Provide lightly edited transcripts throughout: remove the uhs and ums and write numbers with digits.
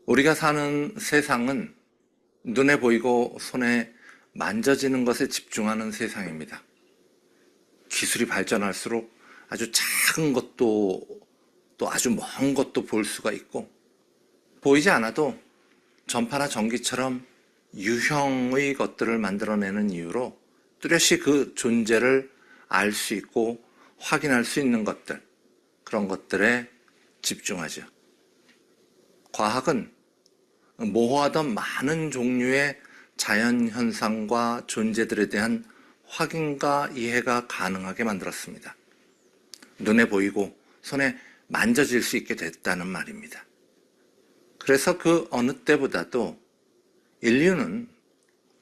우리가 사는 세상은 눈에 보이고 손에 만져지는 것에 집중하는 세상입니다. 기술이 발전할수록 아주 작은 것도 또 아주 먼 것도 볼 수가 있고, 보이지 않아도 전파나 전기처럼 유형의 것들을 만들어내는 이유로 뚜렷이 그 존재를 알 수 있고 확인할 수 있는 것들, 그런 것들에 집중하죠. 과학은 모호하던 많은 종류의 자연현상과 존재들에 대한 확인과 이해가 가능하게 만들었습니다. 눈에 보이고 손에 만져질 수 있게 됐다는 말입니다. 그래서 그 어느 때보다도 인류는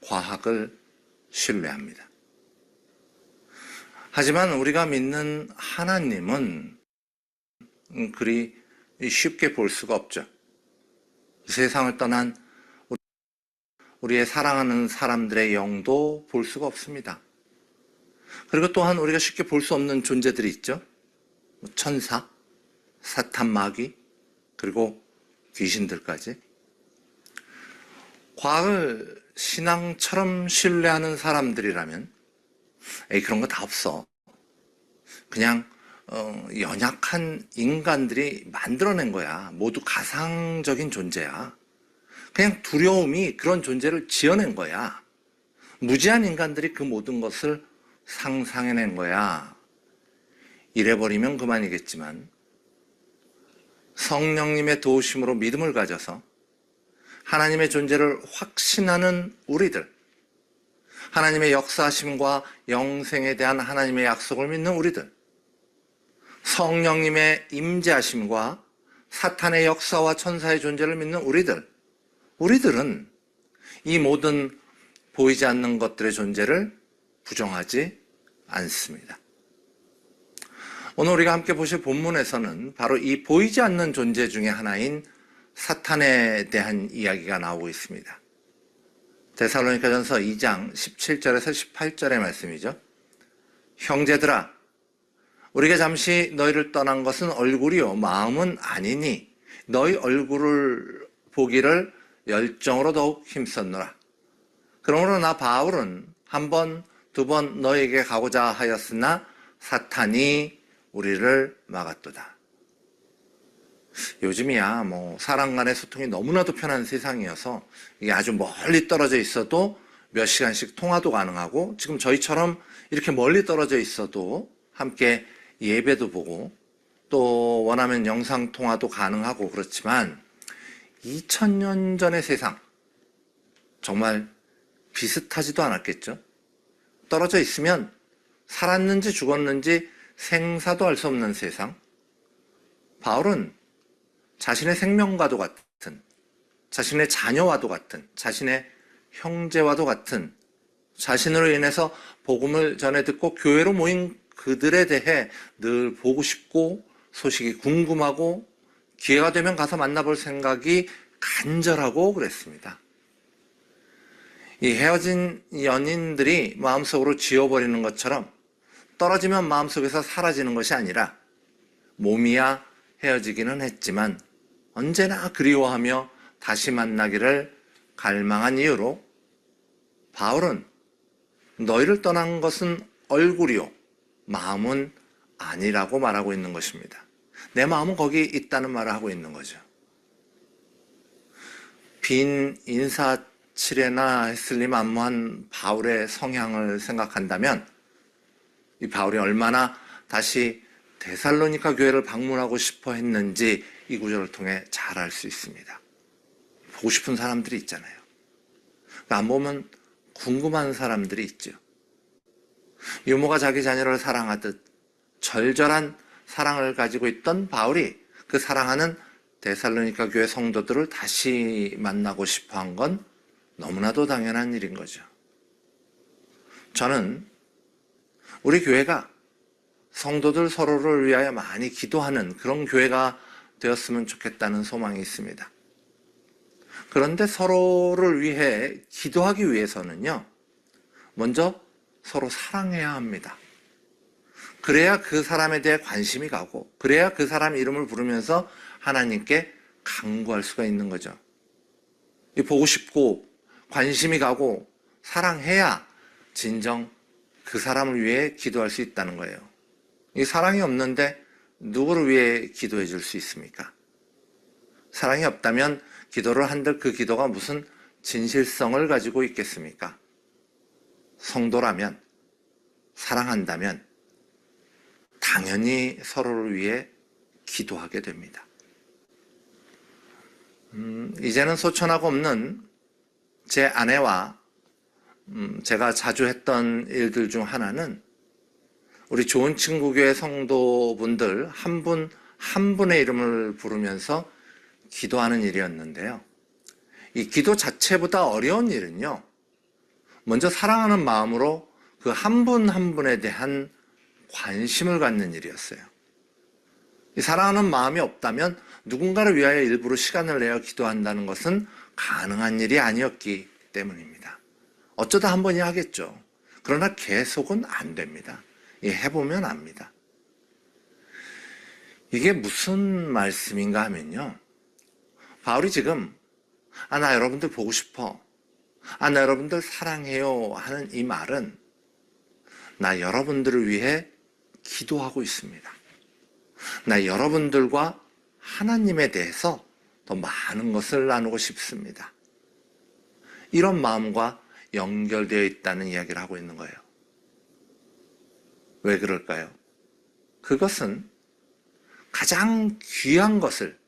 과학을 신뢰합니다. 하지만 우리가 믿는 하나님은 그리 쉽게 볼 수가 없죠. 세상을 떠난 우리의 사랑하는 사람들의 영도 볼 수가 없습니다. 그리고 또한 우리가 쉽게 볼 수 없는 존재들이 있죠. 천사, 사탄, 마귀, 그리고 귀신들까지. 과학을 신앙처럼 신뢰하는 사람들이라면 그런 거 다 없어. 그냥 연약한 인간들이 만들어낸 거야. 모두 가상적인 존재야. 그냥 두려움이 그런 존재를 지어낸 거야. 무지한 인간들이 그 모든 것을 상상해낸 거야. 이래버리면 그만이겠지만 성령님의 도우심으로 믿음을 가져서 하나님의 존재를 확신하는 우리들, 하나님의 역사하심과 영생에 대한 하나님의 약속을 믿는 우리들, 성령님의 임재하심과 사탄의 역사와 천사의 존재를 믿는 우리들은 이 모든 보이지 않는 것들의 존재를 부정하지 않습니다. 오늘 우리가 함께 보실 본문에서는 바로 이 보이지 않는 존재 중에 하나인 사탄에 대한 이야기가 나오고 있습니다. 데살로니가전서 2장 17절에서 18절의 말씀이죠. 형제들아, 우리가 잠시 너희를 떠난 것은 얼굴이요 마음은 아니니 너희 얼굴을 보기를 열정으로 더욱 힘썼노라. 그러므로 나 바울은 한 번, 두 번 너희에게 가고자 하였으나 사탄이 우리를 막았도다. 요즘이야 사람 간의 소통이 너무나도 편한 세상이어서 이게 아주 멀리 떨어져 있어도 몇 시간씩 통화도 가능하고, 지금 저희처럼 이렇게 멀리 떨어져 있어도 함께 예배도 보고 또 원하면 영상 통화도 가능하고, 그렇지만 2000년 전의 세상 정말 비슷하지도 않았겠죠. 떨어져 있으면 살았는지 죽었는지 생사도 알 수 없는 세상. 바울은 자신의 생명과도 같은, 자신의 자녀와도 같은, 자신의 형제와도 같은, 자신으로 인해서 복음을 전해 듣고 교회로 모인 그들에 대해 늘 보고 싶고 소식이 궁금하고 기회가 되면 가서 만나볼 생각이 간절하고 그랬습니다. 이 헤어진 연인들이 마음속으로 지워버리는 것처럼 떨어지면 마음속에서 사라지는 것이 아니라 몸이야 헤어지기는 했지만 언제나 그리워하며 다시 만나기를 갈망한 이유로 바울은 너희를 떠난 것은 얼굴이요 마음은 아니라고 말하고 있는 것입니다. 내 마음은 거기 있다는 말을 하고 있는 거죠. 빈 인사치레나 했을리 만무한 바울의 성향을 생각한다면 이 바울이 얼마나 다시 데살로니가 교회를 방문하고 싶어 했는지 이 구절을 통해 잘 알 수 있습니다. 보고 싶은 사람들이 있잖아요. 안 보면 궁금한 사람들이 있죠. 유모가 자기 자녀를 사랑하듯 절절한 사랑을 가지고 있던 바울이 그 사랑하는 데살로니가 교회 성도들을 다시 만나고 싶어 한 건 너무나도 당연한 일인 거죠. 저는 우리 교회가 성도들 서로를 위하여 많이 기도하는 그런 교회가 되었으면 좋겠다는 소망이 있습니다. 그런데 서로를 위해 기도하기 위해서는요, 먼저 서로 사랑해야 합니다. 그래야 그 사람에 대해 관심이 가고, 그래야 그 사람 이름을 부르면서 하나님께 간구할 수가 있는 거죠. 보고 싶고 관심이 가고 사랑해야 진정 그 사람을 위해 기도할 수 있다는 거예요. 이 사랑이 없는데 누구를 위해 기도해 줄 수 있습니까? 사랑이 없다면 기도를 한들 그 기도가 무슨 진실성을 가지고 있겠습니까? 성도라면, 사랑한다면 당연히 서로를 위해 기도하게 됩니다. 이제는 소천하고 없는 제 아내와 제가 자주 했던 일들 중 하나는 우리 좋은 친구 교회 성도분들 한 분 한 분의 이름을 부르면서 기도하는 일이었는데요. 이 기도 자체보다 어려운 일은요, 먼저 사랑하는 마음으로 그 한 분 한 분에 대한 관심을 갖는 일이었어요. 이 사랑하는 마음이 없다면 누군가를 위하여 일부러 시간을 내어 기도한다는 것은 가능한 일이 아니었기 때문입니다. 어쩌다 한 번이 하겠죠. 그러나 계속은 안 됩니다. 해보면 압니다. 이게 무슨 말씀인가 하면요, 바울이 지금 나 여러분들 보고 싶어, 나 여러분들 사랑해요 하는 이 말은 나 여러분들을 위해 기도하고 있습니다. 나 여러분들과 하나님에 대해서 더 많은 것을 나누고 싶습니다. 이런 마음과 연결되어 있다는 이야기를 하고 있는 거예요. 왜 그럴까요? 그것은 가장 귀한 것을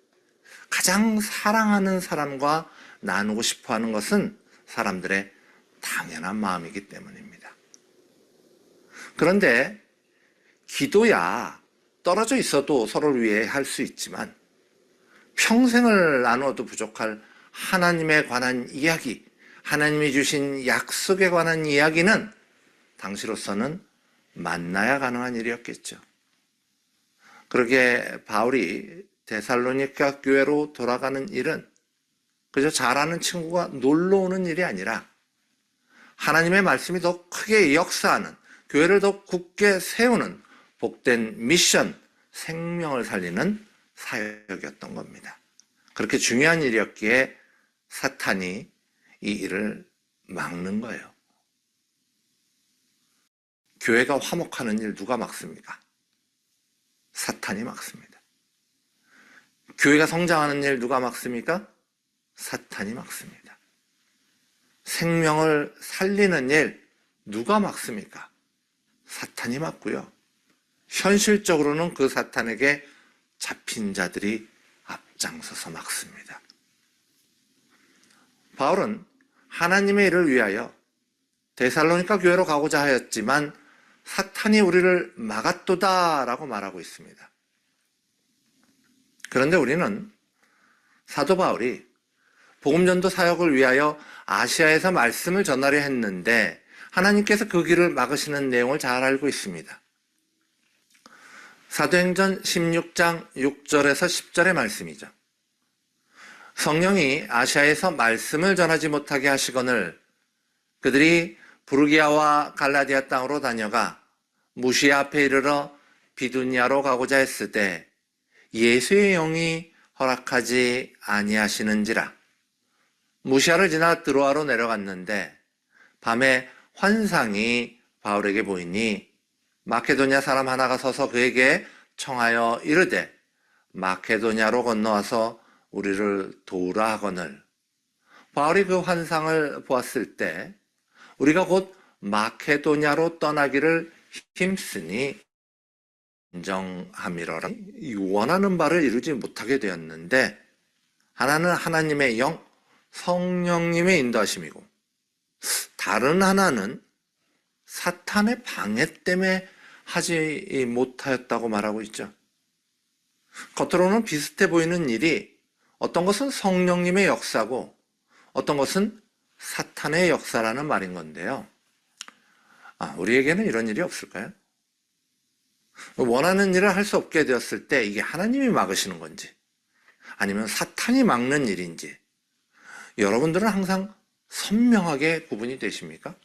가장 사랑하는 사람과 나누고 싶어 하는 것은 사람들의 당연한 마음이기 때문입니다. 그런데 기도야 떨어져 있어도 서로를 위해 할 수 있지만 평생을 나누어도 부족할 하나님에 관한 이야기, 하나님이 주신 약속에 관한 이야기는 당시로서는 만나야 가능한 일이었겠죠. 그러게 바울이 데살로니가 교회로 돌아가는 일은 그저 잘 아는 친구가 놀러 오는 일이 아니라 하나님의 말씀이 더 크게 역사하는, 교회를 더 굳게 세우는 복된 미션, 생명을 살리는 사역이었던 겁니다. 그렇게 중요한 일이었기에 사탄이 이 일을 막는 거예요. 교회가 화목하는 일 누가 막습니까? 사탄이 막습니다. 교회가 성장하는 일 누가 막습니까? 사탄이 막습니다. 생명을 살리는 일 누가 막습니까? 사탄이 막고요. 현실적으로는 그 사탄에게 잡힌 자들이 앞장서서 막습니다. 바울은 하나님의 일을 위하여 데살로니가 교회로 가고자 하였지만 사탄이 우리를 막았도다라고 말하고 있습니다. 그런데 우리는 사도 바울이 복음전도 사역을 위하여 아시아에서 말씀을 전하려 했는데 하나님께서 그 길을 막으시는 내용을 잘 알고 있습니다. 사도행전 16장 6절에서 10절의 말씀이죠. 성령이 아시아에서 말씀을 전하지 못하게 하시거늘 그들이 부르기아와 갈라디아 땅으로 다녀가 무시아 앞에 이르러 비두니아로 가고자 했을 때 예수의 영이 허락하지 아니하시는지라. 무시아를 지나 드로아로 내려갔는데 밤에 환상이 바울에게 보이니 마케도냐 사람 하나가 서서 그에게 청하여 이르되 마케도냐로 건너와서 우리를 도우라 하거늘. 바울이 그 환상을 보았을 때 우리가 곧 마케도냐로 떠나기를 힘쓰니 인정함이러라. 원하는 바를 이루지 못하게 되었는데 하나는 하나님의 영, 성령님의 인도하심이고 다른 하나는 사탄의 방해 때문에 하지 못하였다고 말하고 있죠. 겉으로는 비슷해 보이는 일이 어떤 것은 성령님의 역사고 어떤 것은 사탄의 역사라는 말인 건데요. 우리에게는 이런 일이 없을까요? 원하는 일을 할 수 없게 되었을 때 이게 하나님이 막으시는 건지 아니면 사탄이 막는 일인지 여러분들은 항상 선명하게 구분이 되십니까?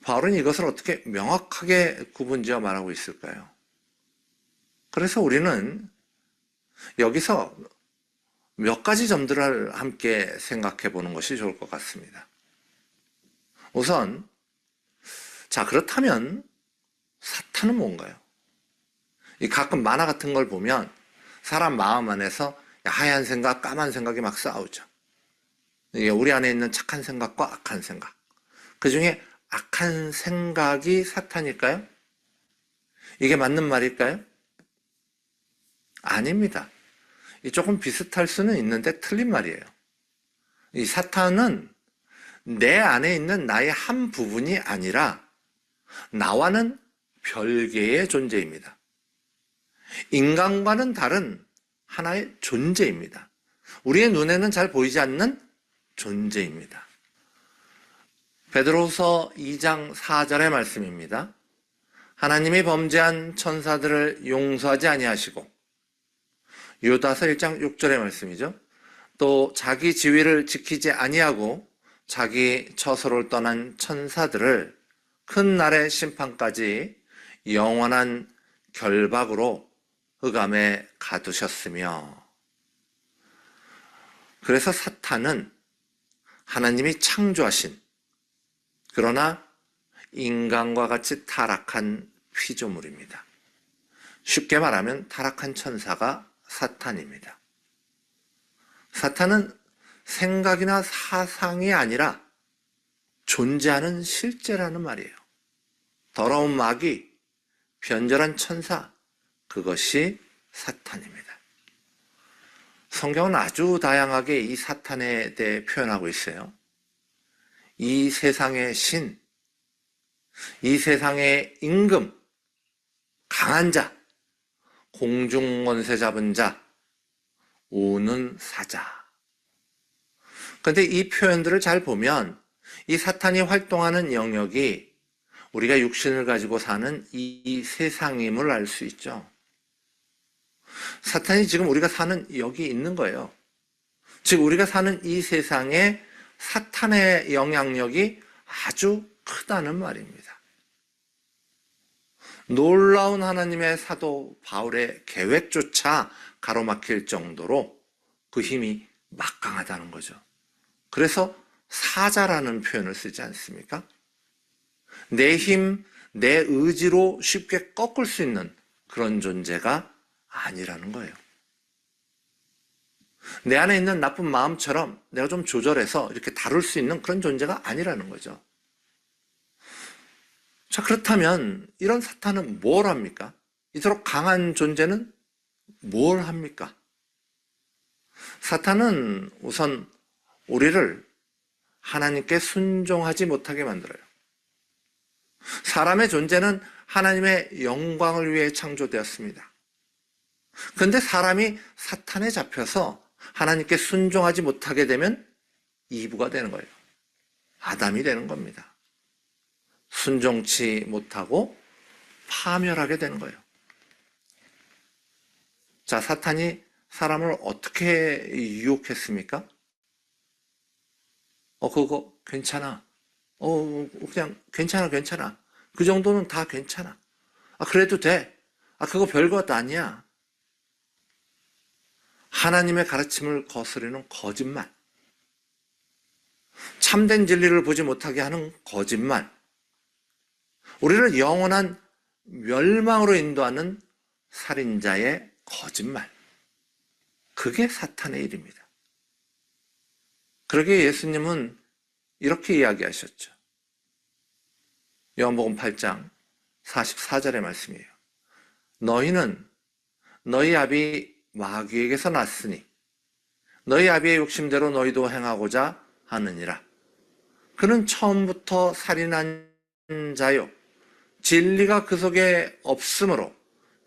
바울은 이것을 어떻게 명확하게 구분지어 말하고 있을까요? 그래서 우리는 여기서 몇 가지 점들을 함께 생각해 보는 것이 좋을 것 같습니다. 우선, 자, 그렇다면 사탄은 뭔가요? 이 가끔 만화 같은 걸 보면 사람 마음 안에서 하얀 생각, 까만 생각이 막 싸우죠. 이게 우리 안에 있는 착한 생각과 악한 생각. 그 중에 악한 생각이 사탄일까요? 이게 맞는 말일까요? 아닙니다. 조금 비슷할 수는 있는데 틀린 말이에요. 이 사탄은 내 안에 있는 나의 한 부분이 아니라 나와는 별개의 존재입니다. 인간과는 다른 하나의 존재입니다. 우리의 눈에는 잘 보이지 않는 존재입니다. 베드로후서 2장 4절의 말씀입니다. 하나님이 범죄한 천사들을 용서하지 아니하시고, 유다서 1장 6절의 말씀이죠. 또 자기 지위를 지키지 아니하고 자기 처소를 떠난 천사들을 큰 날의 심판까지 영원한 결박으로 흑암에 가두셨으며, 그래서 사탄은 하나님이 창조하신, 그러나 인간과 같이 타락한 피조물입니다. 쉽게 말하면 타락한 천사가 사탄입니다. 사탄은 생각이나 사상이 아니라 존재하는 실제라는 말이에요. 더러운 마귀, 변절한 천사, 그것이 사탄입니다. 성경은 아주 다양하게 이 사탄에 대해 표현하고 있어요. 이 세상의 신, 이 세상의 임금, 강한 자, 공중권세 잡은 자, 우는 사자. 그런데 이 표현들을 잘 보면 이 사탄이 활동하는 영역이 우리가 육신을 가지고 사는 이 세상임을 알 수 있죠. 사탄이 지금 우리가 사는 여기 있는 거예요. 즉 우리가 사는 이 세상에 사탄의 영향력이 아주 크다는 말입니다. 놀라운 하나님의 사도 바울의 계획조차 가로막힐 정도로 그 힘이 막강하다는 거죠. 그래서 사자라는 표현을 쓰지 않습니까? 내 힘, 내 의지로 쉽게 꺾을 수 있는 그런 존재가 아니라는 거예요. 내 안에 있는 나쁜 마음처럼 내가 좀 조절해서 이렇게 다룰 수 있는 그런 존재가 아니라는 거죠. 자, 그렇다면 이런 사탄은 뭘 합니까? 이토록 강한 존재는 뭘 합니까? 사탄은 우선 우리를 하나님께 순종하지 못하게 만들어요. 사람의 존재는 하나님의 영광을 위해 창조되었습니다. 그런데 사람이 사탄에 잡혀서 하나님께 순종하지 못하게 되면 이브가 되는 거예요. 아담이 되는 겁니다. 순종치 못하고 파멸하게 되는 거예요. 자, 사탄이 사람을 어떻게 유혹했습니까? 그거 괜찮아. 그냥 괜찮아. 그 정도는 다 괜찮아. 그래도 돼. 그거 별것 아니야. 하나님의 가르침을 거스르는 거짓말. 참된 진리를 보지 못하게 하는 거짓말. 우리를 영원한 멸망으로 인도하는 살인자의 거짓말. 그게 사탄의 일입니다. 그러기에 예수님은 이렇게 이야기하셨죠. 요한복음 8장 44절의 말씀이에요. 너희는 너희 아비 마귀에게서 났으니 너희 아비의 욕심대로 너희도 행하고자 하느니라. 그는 처음부터 살인한 자요, 진리가 그 속에 없으므로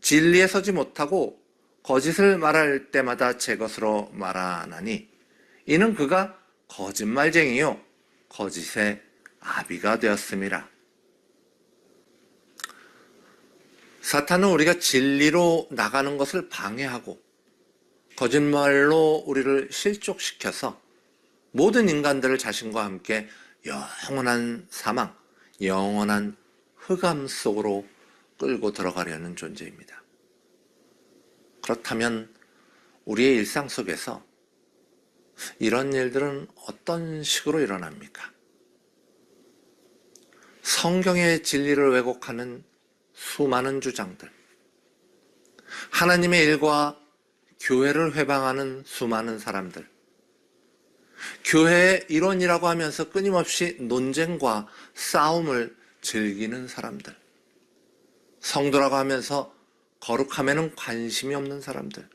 진리에 서지 못하고 거짓을 말할 때마다 제 것으로 말하나니 이는 그가 거짓말쟁이요 거짓의 아비가 되었음이라. 사탄은 우리가 진리로 나가는 것을 방해하고 거짓말로 우리를 실족시켜서 모든 인간들을 자신과 함께 영원한 사망, 영원한 흑암 속으로 끌고 들어가려는 존재입니다. 그렇다면 우리의 일상 속에서 이런 일들은 어떤 식으로 일어납니까? 성경의 진리를 왜곡하는 수많은 주장들, 하나님의 일과 교회를 회방하는 수많은 사람들, 교회의 일원이라고 하면서 끊임없이 논쟁과 싸움을 즐기는 사람들, 성도라고 하면서 거룩함에는 관심이 없는 사람들,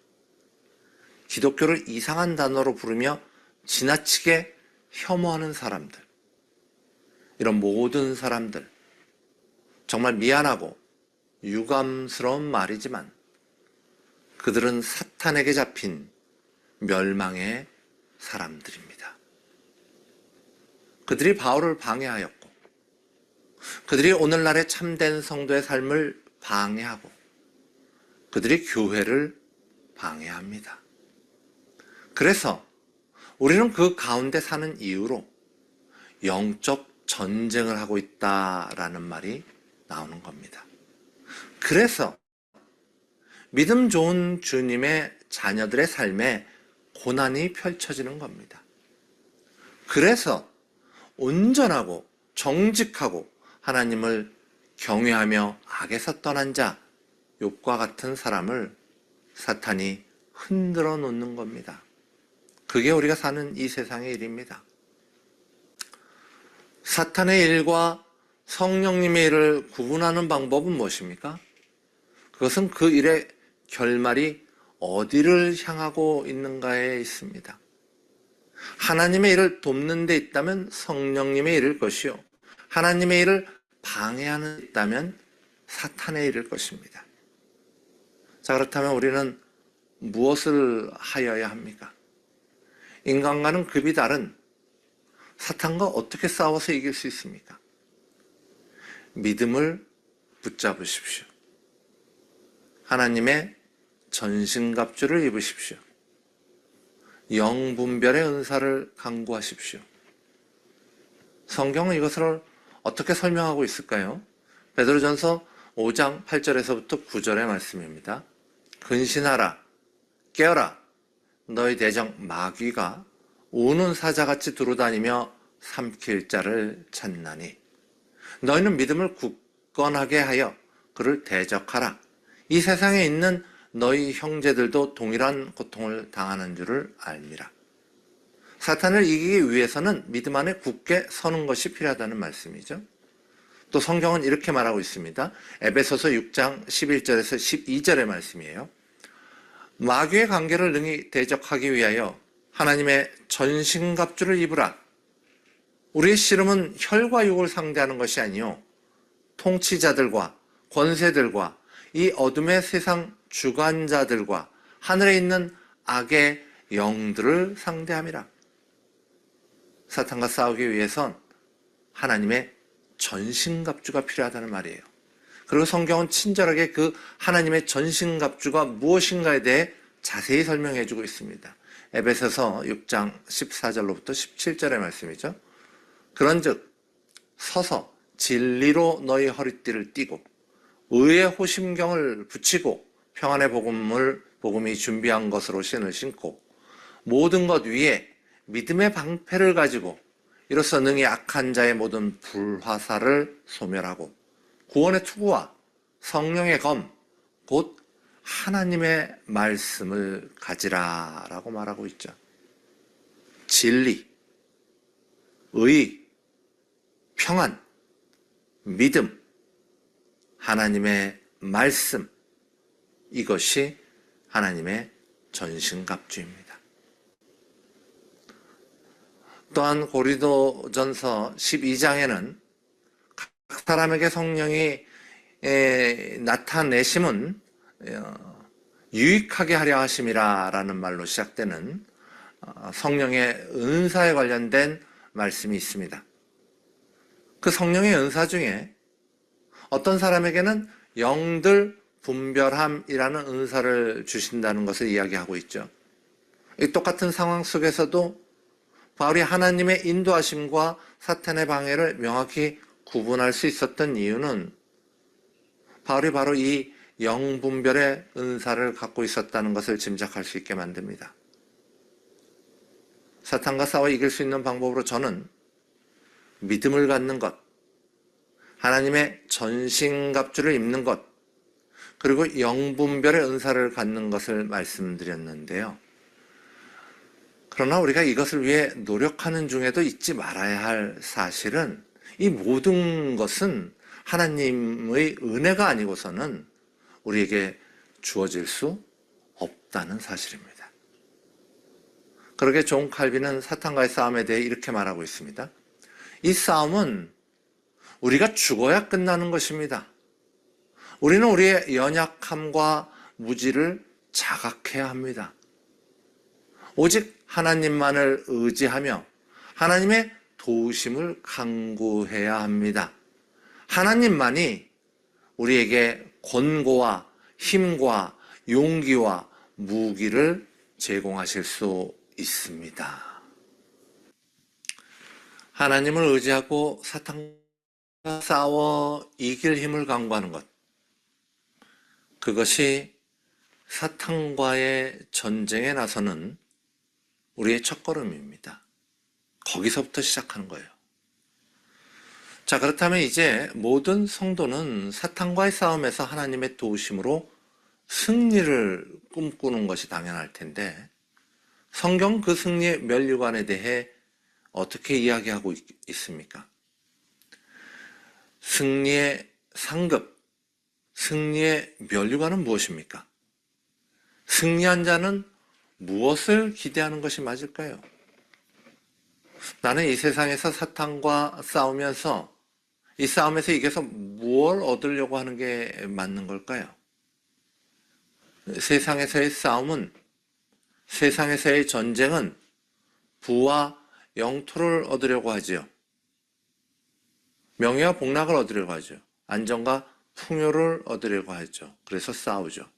기독교를 이상한 단어로 부르며 지나치게 혐오하는 사람들, 이런 모든 사람들, 정말 미안하고 유감스러운 말이지만 그들은 사탄에게 잡힌 멸망의 사람들입니다. 그들이 바울을 방해하였고, 그들이 오늘날의 참된 성도의 삶을 방해하고, 그들이 교회를 방해합니다. 그래서 우리는 그 가운데 사는 이유로 영적 전쟁을 하고 있다라는 말이 나오는 겁니다. 그래서 믿음 좋은 주님의 자녀들의 삶에 고난이 펼쳐지는 겁니다. 그래서 온전하고 정직하고 하나님을 경외하며 악에서 떠난 자, 욥과 같은 사람을 사탄이 흔들어 놓는 겁니다. 그게 우리가 사는 이 세상의 일입니다. 사탄의 일과 성령님의 일을 구분하는 방법은 무엇입니까? 그것은 그 일의 결말이 어디를 향하고 있는가에 있습니다. 하나님의 일을 돕는 데 있다면 성령님의 일일 것이요, 하나님의 일을 방해하는 데 있다면 사탄의 일일 것입니다. 자, 그렇다면 우리는 무엇을 하여야 합니까? 인간과는 급이 다른 사탄과 어떻게 싸워서 이길 수 있습니까? 믿음을 붙잡으십시오. 하나님의 전신갑주를 입으십시오. 영분별의 은사를 강구하십시오. 성경은 이것을 어떻게 설명하고 있을까요? 베드로전서 5장 8절에서부터 9절의 말씀입니다. 근신하라, 깨어라, 너희 대적 마귀가 우는 사자같이 두루다니며 삼킬 자를 찾나니 너희는 믿음을 굳건하게 하여 그를 대적하라. 이 세상에 있는 너희 형제들도 동일한 고통을 당하는 줄을 알미라. 사탄을 이기기 위해서는 믿음 안에 굳게 서는 것이 필요하다는 말씀이죠. 또 성경은 이렇게 말하고 있습니다. 에베소서 6장 11절에서 12절의 말씀이에요. 마귀의 관계를 능히 대적하기 위하여 하나님의 전신갑주를 입으라. 우리의 씨름은 혈과 육을 상대하는 것이 아니요 통치자들과 권세들과 이 어둠의 세상 주관자들과 하늘에 있는 악의 영들을 상대함이라. 사탄과 싸우기 위해선 하나님의 전신갑주가 필요하다는 말이에요. 그리고 성경은 친절하게 그 하나님의 전신갑주가 무엇인가에 대해 자세히 설명해 주고 있습니다. 에베소서 6장 14절로부터 17절의 말씀이죠. 그런즉 서서 진리로 너희 허리띠를 띠고 의의 호심경을 붙이고 평안의 복음이 준비한 것으로 신을 신고 모든 것 위에 믿음의 방패를 가지고 이로써 능히 악한 자의 모든 불화살을 소멸하고 구원의 투구와 성령의 검 곧 하나님의 말씀을 가지라라고 말하고 있죠. 진리, 의, 평안, 믿음, 하나님의 말씀, 이것이 하나님의 전신갑주입니다. 또한 고린도전서 12장에는 각 사람에게 성령이 나타내심은 유익하게 하려 하심이라 라는 말로 시작되는 성령의 은사에 관련된 말씀이 있습니다. 그 성령의 은사 중에 어떤 사람에게는 영들 분별함이라는 은사를 주신다는 것을 이야기하고 있죠. 이 똑같은 상황 속에서도 바울이 하나님의 인도하심과 사탄의 방해를 명확히 구분할 수 있었던 이유는 바울이 바로 이 영분별의 은사를 갖고 있었다는 것을 짐작할 수 있게 만듭니다. 사탄과 싸워 이길 수 있는 방법으로 저는 믿음을 갖는 것, 하나님의 전신갑주를 입는 것, 그리고 영분별의 은사를 갖는 것을 말씀드렸는데요. 그러나 우리가 이것을 위해 노력하는 중에도 잊지 말아야 할 사실은 이 모든 것은 하나님의 은혜가 아니고서는 우리에게 주어질 수 없다는 사실입니다. 그러게 존 칼빈은 사탄과의 싸움에 대해 이렇게 말하고 있습니다. 이 싸움은 우리가 죽어야 끝나는 것입니다. 우리는 우리의 연약함과 무지를 자각해야 합니다. 오직 하나님만을 의지하며 하나님의 도우심을 간구해야 합니다. 하나님만이 우리에게 권고와 힘과 용기와 무기를 제공하실 수 있습니다. 하나님을 의지하고 사탄과 싸워 이길 힘을 간구하는 것, 그것이 사탄과의 전쟁에 나서는 우리의 첫걸음입니다. 거기서부터 시작하는 거예요. 자, 그렇다면 이제 모든 성도는 사탄과의 싸움에서 하나님의 도우심으로 승리를 꿈꾸는 것이 당연할 텐데, 성경 그 승리의 면류관에 대해 어떻게 이야기하고 있습니까? 승리의 상급, 승리의 면류관은 무엇입니까? 승리한 자는 무엇을 기대하는 것이 맞을까요? 나는 이 세상에서 사탄과 싸우면서 이 싸움에서 이겨서 무엇을 얻으려고 하는 게 맞는 걸까요? 세상에서의 싸움은, 세상에서의 전쟁은 부와 영토를 얻으려고 하지요. 명예와 복락을 얻으려고 하죠. 안정과 풍요를 얻으려고 하죠. 그래서 싸우죠.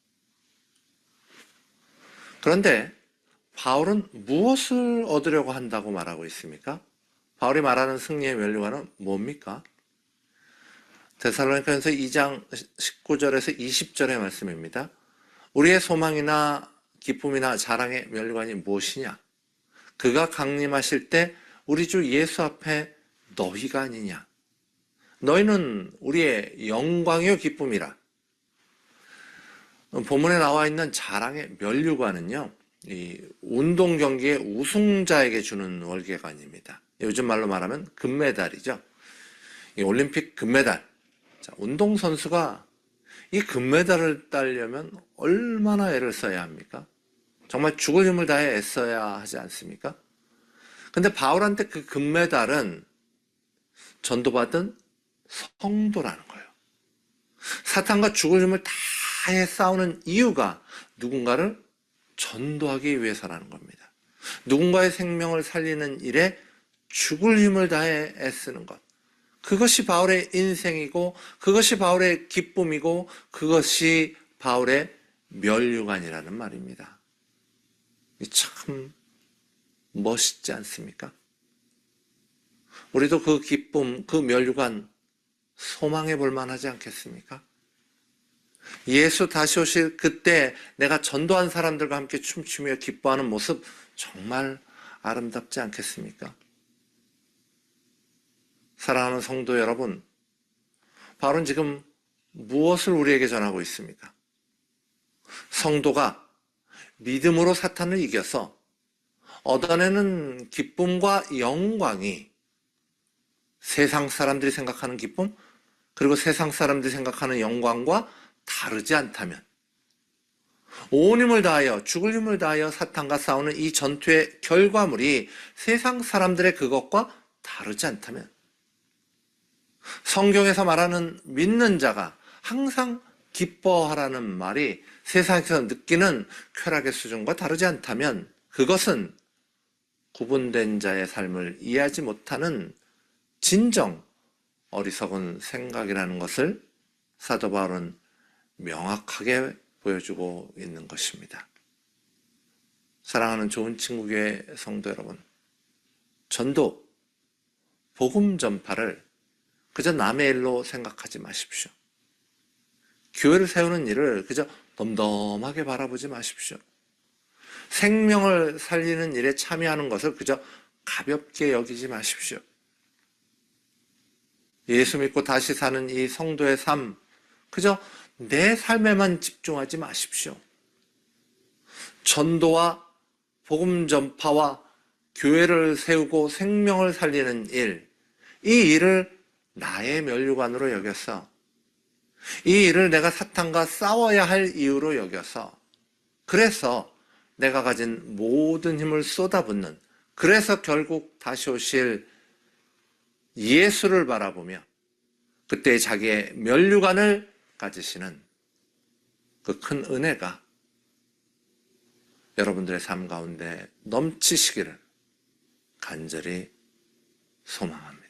그런데 바울은 무엇을 얻으려고 한다고 말하고 있습니까? 바울이 말하는 승리의 면류관은 뭡니까? 데살로니가전서 2장 19절에서 20절의 말씀입니다. 우리의 소망이나 기쁨이나 자랑의 면류관이 무엇이냐? 그가 강림하실 때 우리 주 예수 앞에 너희가 아니냐? 너희는 우리의 영광이요 기쁨이라. 본문에 나와 있는 자랑의 면류관은요, 이 운동 경기의 우승자에게 주는 월계관입니다. 요즘 말로 말하면 금메달이죠. 이 올림픽 금메달. 자, 운동선수가 이 금메달을 따려면 얼마나 애를 써야 합니까? 정말 죽을 힘을 다해 애써야 하지 않습니까? 근데 바울한테 그 금메달은 전도받은 성도라는 거예요. 사탄과 죽을 힘을 다해 싸우는 이유가 누군가를 전도하기 위해서라는 겁니다. 누군가의 생명을 살리는 일에 죽을 힘을 다해 애쓰는 것. 그것이 바울의 인생이고, 그것이 바울의 기쁨이고, 그것이 바울의 면류관이라는 말입니다. 참 멋있지 않습니까? 우리도 그 기쁨, 그 면류관 소망해 볼 만하지 않겠습니까? 예수 다시 오실 그때 내가 전도한 사람들과 함께 춤추며 기뻐하는 모습 정말 아름답지 않겠습니까? 사랑하는 성도 여러분, 바울은 지금 무엇을 우리에게 전하고 있습니까? 성도가 믿음으로 사탄을 이겨서 얻어내는 기쁨과 영광이 세상 사람들이 생각하는 기쁨, 그리고 세상 사람들이 생각하는 영광과 다르지 않다면, 온 힘을 다하여, 죽을 힘을 다하여 사탄과 싸우는 이 전투의 결과물이 세상 사람들의 그것과 다르지 않다면, 성경에서 말하는 믿는 자가 항상 기뻐하라는 말이 세상에서 느끼는 쾌락의 수준과 다르지 않다면, 그것은 구분된 자의 삶을 이해하지 못하는 진정 어리석은 생각이라는 것을 사도 바울은 명확하게 보여주고 있는 것입니다. 사랑하는 좋은 친구교회 성도 여러분, 전도, 복음 전파를 그저 남의 일로 생각하지 마십시오. 교회를 세우는 일을 그저 덤덤하게 바라보지 마십시오. 생명을 살리는 일에 참여하는 것을 그저 가볍게 여기지 마십시오. 예수 믿고 다시 사는 이 성도의 삶, 그저 내 삶에만 집중하지 마십시오. 전도와 복음 전파와 교회를 세우고 생명을 살리는 일, 이 일을 나의 면류관으로 여겨서, 이 일을 내가 사탄과 싸워야 할 이유로 여겨서, 그래서 내가 가진 모든 힘을 쏟아붓는, 그래서 결국 다시 오실 예수를 바라보며 그때 자기의 면류관을 가지시는 그 큰 은혜가 여러분들의 삶 가운데 넘치시기를 간절히 소망합니다.